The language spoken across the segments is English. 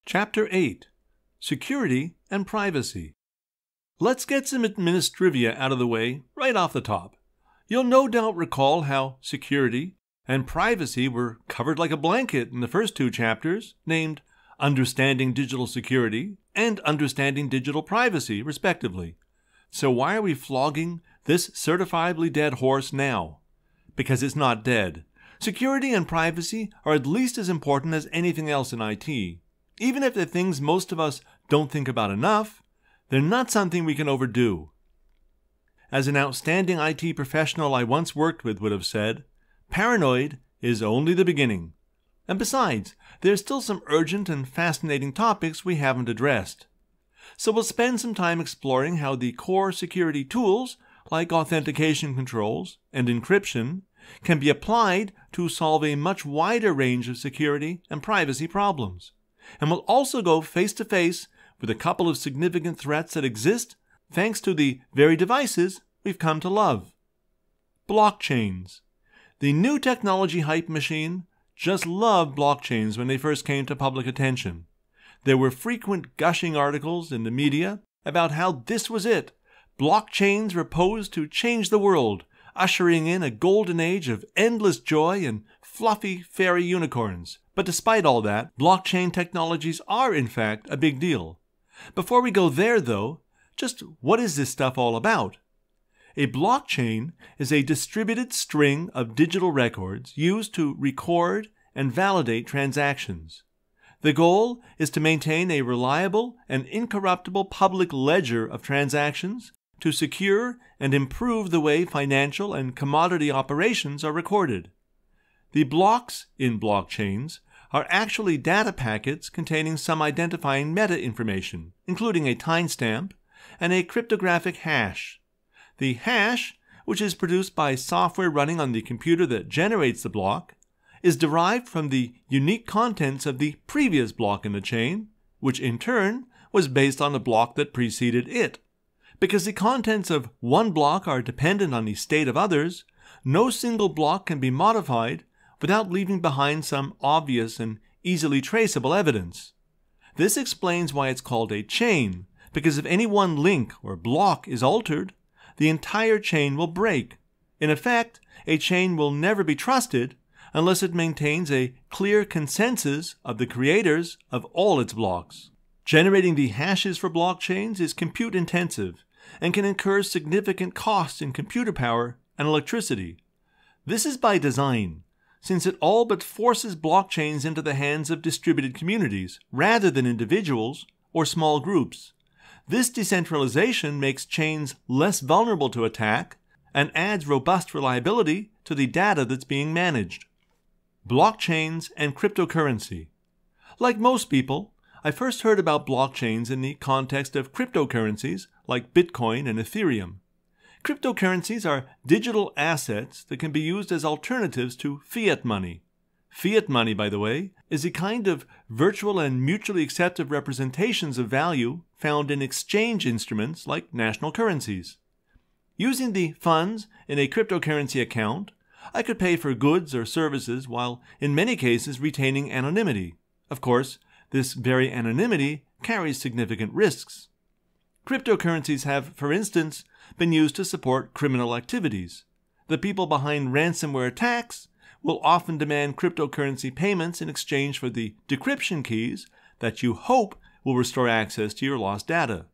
Chapter 8. Security and Privacy. Let's get some administrivia out of the way right off the top. You'll no doubt recall how security and privacy were covered like a blanket in the first two chapters, named Understanding Digital Security and Understanding Digital Privacy, respectively. So why are we flogging this certifiably dead horse now? Because it's not dead. Security and privacy are at least as important as anything else in IT. Even if they're things most of us don't think about enough, they're not something we can overdo. As an outstanding IT professional I once worked with would have said, paranoid is only the beginning. And besides, there's still some urgent and fascinating topics we haven't addressed. So we'll spend some time exploring how the core security tools, like authentication controls and encryption, can be applied to solve a much wider range of security and privacy problems. And we'll also go face-to-face with a couple of significant threats that exist thanks to the very devices we've come to love. Blockchains. The new technology hype machine just loved blockchains when they first came to public attention. There were frequent gushing articles in the media about how this was it. Blockchains were posed to change the world, ushering in a golden age of endless joy and fluffy fairy unicorns. But despite all that, blockchain technologies are in fact a big deal. Before we go there though, just what is this stuff all about? A blockchain is a distributed string of digital records used to record and validate transactions. The goal is to maintain a reliable and incorruptible public ledger of transactions to secure and improve the way financial and commodity operations are recorded. The blocks in blockchains are actually data packets containing some identifying meta information, including a timestamp and a cryptographic hash. The hash, which is produced by software running on the computer that generates the block, is derived from the unique contents of the previous block in the chain, which in turn was based on the block that preceded it. Because the contents of one block are dependent on the state of others, no single block can be modified without leaving behind some obvious and easily traceable evidence. This explains why it's called a chain, because if any one link or block is altered, the entire chain will break. In effect, a chain will never be trusted unless it maintains a clear consensus of the creators of all its blocks. Generating the hashes for blockchains is compute intensive and can incur significant costs in computer power and electricity. This is by design, since it all but forces blockchains into the hands of distributed communities rather than individuals or small groups. This decentralization makes chains less vulnerable to attack and adds robust reliability to the data that's being managed. Blockchains and cryptocurrency. Like most people, I first heard about blockchains in the context of cryptocurrencies like Bitcoin and Ethereum. Cryptocurrencies are digital assets that can be used as alternatives to fiat money. Fiat money, by the way, is a kind of virtual and mutually accepted representations of value found in exchange instruments like national currencies. Using the funds in a cryptocurrency account, I could pay for goods or services while in many cases retaining anonymity. Of course, this very anonymity carries significant risks. Cryptocurrencies have, for instance, been used to support criminal activities. The people behind ransomware attacks will often demand cryptocurrency payments in exchange for the decryption keys that you hope will restore access to your lost data.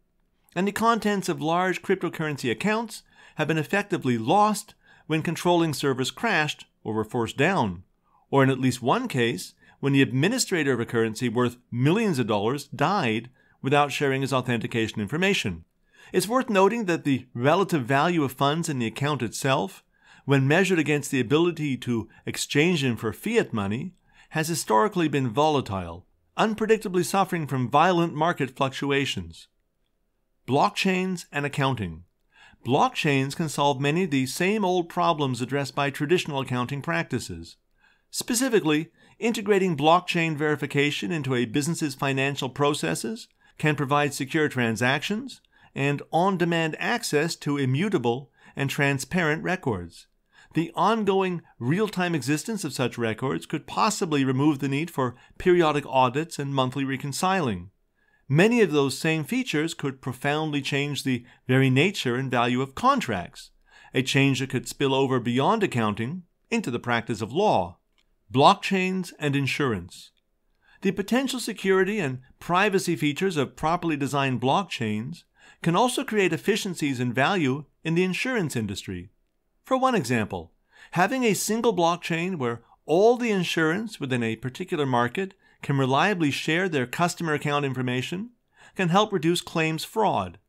And the contents of large cryptocurrency accounts have been effectively lost when controlling servers crashed or were forced down, or in at least one case, when the administrator of a currency worth millions of dollars died without sharing his authentication information. It's worth noting that the relative value of funds in the account itself, when measured against the ability to exchange them for fiat money, has historically been volatile, unpredictably suffering from violent market fluctuations. Blockchains and accounting. Blockchains can solve many of the same old problems addressed by traditional accounting practices. Specifically, integrating blockchain verification into a business's financial processes can provide secure transactions and on-demand access to immutable and transparent records. The ongoing real-time existence of such records could possibly remove the need for periodic audits and monthly reconciling. Many of those same features could profoundly change the very nature and value of contracts, a change that could spill over beyond accounting into the practice of law. Blockchains and insurance. The potential security and privacy features of properly designed blockchains can also create efficiencies and value in the insurance industry. For one example, having a single blockchain where all the insurance within a particular market can reliably share their customer account information can help reduce claims fraud.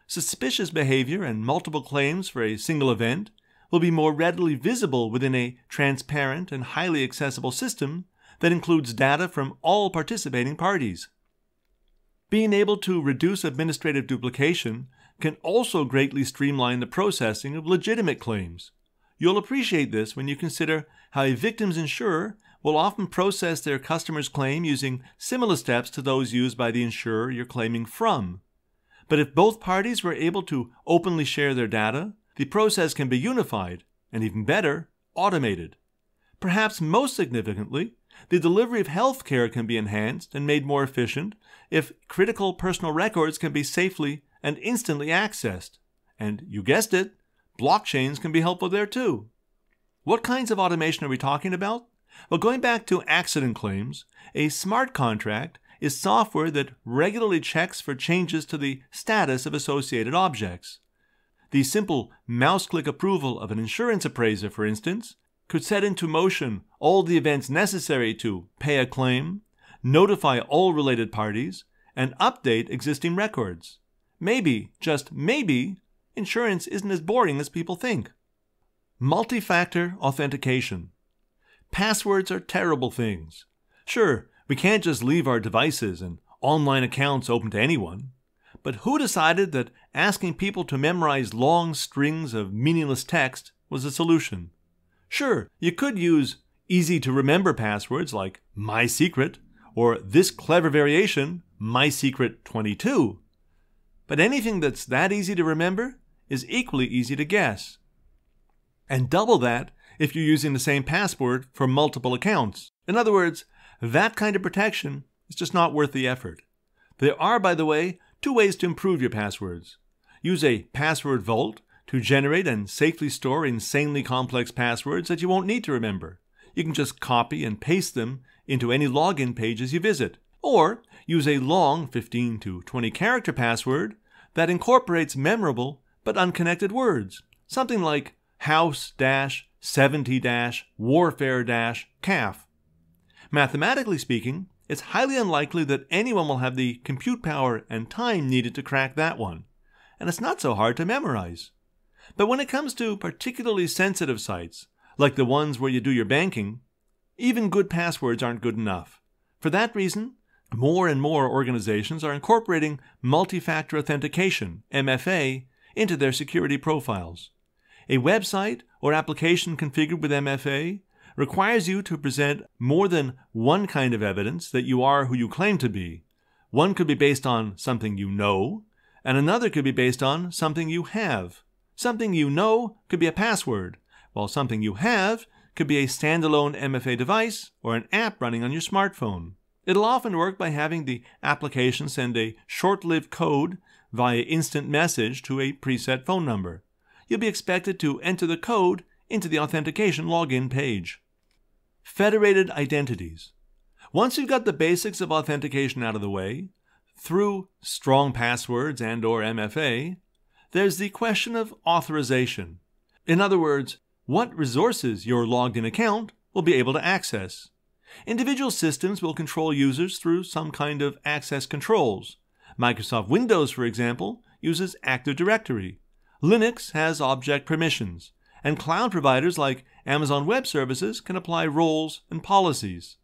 Suspicious behavior and multiple claims for a single event will be more readily visible within a transparent and highly accessible system that includes data from all participating parties. Being able to reduce administrative duplication can also greatly streamline the processing of legitimate claims. You'll appreciate this when you consider how a victim's insurer will often process their customer's claim using similar steps to those used by the insurer you're claiming from. But if both parties were able to openly share their data, the process can be unified, and even better, automated. Perhaps most significantly, the delivery of health care can be enhanced and made more efficient if critical personal records can be safely and instantly accessed. And you guessed it, blockchains can be helpful there too. What kinds of automation are we talking about? Well, going back to accident claims, a smart contract is software that regularly checks for changes to the status of associated objects. The simple mouse-click approval of an insurance appraiser, for instance, could set into motion all the events necessary to pay a claim, notify all related parties, and update existing records. Maybe, just maybe, insurance isn't as boring as people think. Multi-factor authentication. Passwords are terrible things. Sure, we can't just leave our devices and online accounts open to anyone. But who decided that asking people to memorize long strings of meaningless text was a solution? Sure, you could use easy-to-remember passwords like My Secret, or this clever variation, My Secret 22. But anything that's that easy to remember is equally easy to guess. And double that if you're using the same password for multiple accounts. In other words, that kind of protection is just not worth the effort. There are, by the way, two ways to improve your passwords. Use a password vault to generate and safely store insanely complex passwords that you won't need to remember. You can just copy and paste them into any login pages you visit. Or use a long 15 to 20 character password that incorporates memorable but unconnected words. Something like house-70-warfare-calf. Mathematically speaking, it's highly unlikely that anyone will have the compute power and time needed to crack that one. And it's not so hard to memorize. But when it comes to particularly sensitive sites, like the ones where you do your banking, even good passwords aren't good enough. For that reason, more and more organizations are incorporating multi-factor authentication, MFA, into their security profiles. A website or application configured with MFA requires you to present more than one kind of evidence that you are who you claim to be. One could be based on something you know, and another could be based on something you have. Something you know could be a password, while something you have could be a standalone MFA device or an app running on your smartphone. It'll often work by having the application send a short-lived code via instant message to a preset phone number. You'll be expected to enter the code into the authentication login page. Federated identities. Once you've got the basics of authentication out of the way, through strong passwords and/or MFA, there's the question of authorization. In other words, what resources your logged-in account will be able to access. Individual systems will control users through some kind of access controls. Microsoft Windows, for example, uses Active Directory. Linux has object permissions, and cloud providers like Amazon Web Services can apply roles and policies.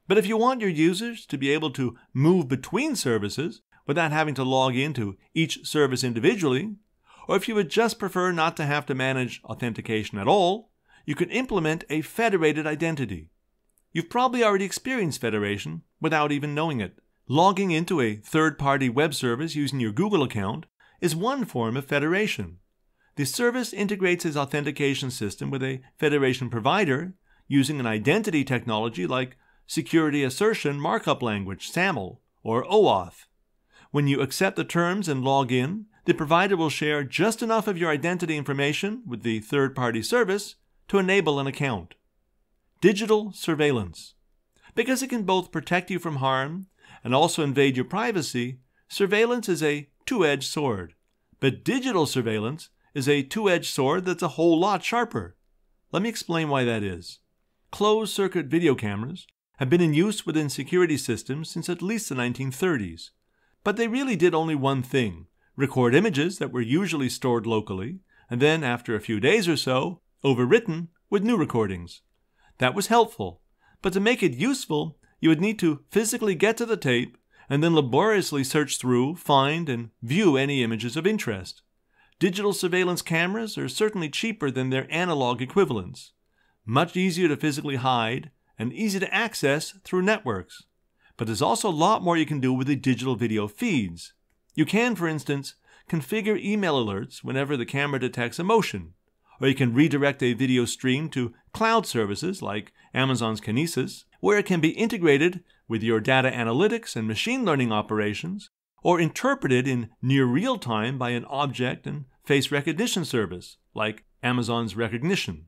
But if you want your users to be able to move between services without having to log into each service individually, or if you would just prefer not to have to manage authentication at all, you can implement a federated identity. You've probably already experienced federation without even knowing it. Logging into a third-party web service using your Google account is one form of federation. The service integrates its authentication system with a federation provider using an identity technology like Security Assertion Markup Language, SAML, or OAuth. When you accept the terms and log in, the provider will share just enough of your identity information with the third-party service to enable an account. Digital surveillance. Because it can both protect you from harm and also invade your privacy, surveillance is a two-edged sword. But digital surveillance is a two-edged sword that's a whole lot sharper. Let me explain why that is. Closed-circuit video cameras have been in use within security systems since at least the 1930s. But they really did only one thing: record images that were usually stored locally, and then, after a few days or so, overwritten with new recordings. That was helpful, but to make it useful, you would need to physically get to the tape and then laboriously search through, find, and view any images of interest. Digital surveillance cameras are certainly cheaper than their analog equivalents, much easier to physically hide, and easy to access through networks. But there's also a lot more you can do with the digital video feeds. You can, for instance, configure email alerts whenever the camera detects a motion, or you can redirect a video stream to cloud services like Amazon's Kinesis, where it can be integrated with your data analytics and machine learning operations, or interpreted in near real time by an object and face recognition service like Amazon's Rekognition.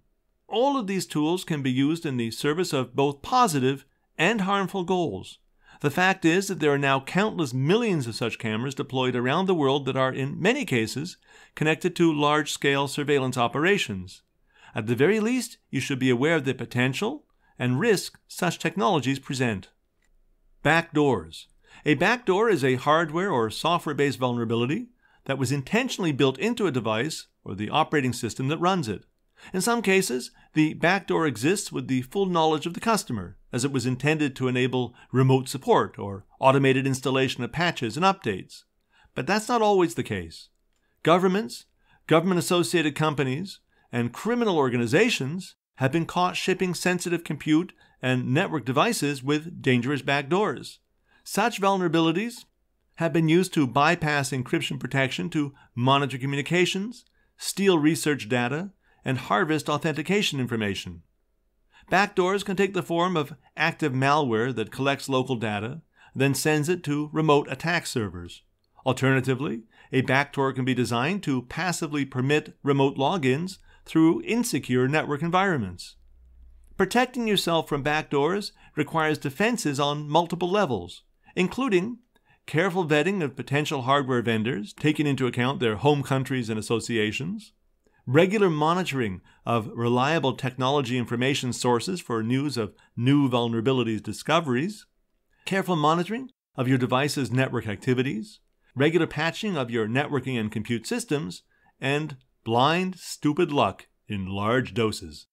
All of these tools can be used in the service of both positive and harmful goals. The fact is that there are now countless millions of such cameras deployed around the world that are, in many cases, connected to large-scale surveillance operations. At the very least, you should be aware of the potential and risk such technologies present. Backdoors. A backdoor is a hardware or software-based vulnerability that was intentionally built into a device or the operating system that runs it. In some cases, the backdoor exists with the full knowledge of the customer, as it was intended to enable remote support or automated installation of patches and updates. But that's not always the case. Governments, government-associated companies, and criminal organizations have been caught shipping sensitive compute and network devices with dangerous backdoors. Such vulnerabilities have been used to bypass encryption protection to monitor communications, steal research data, and harvest authentication information. Backdoors can take the form of active malware that collects local data, then sends it to remote attack servers. Alternatively, a backdoor can be designed to passively permit remote logins through insecure network environments. Protecting yourself from backdoors requires defenses on multiple levels, including careful vetting of potential hardware vendors, taking into account their home countries and associations, regular monitoring of reliable technology information sources for news of new vulnerabilities discoveries, careful monitoring of your device's network activities, regular patching of your networking and compute systems, and blind, stupid luck in large doses.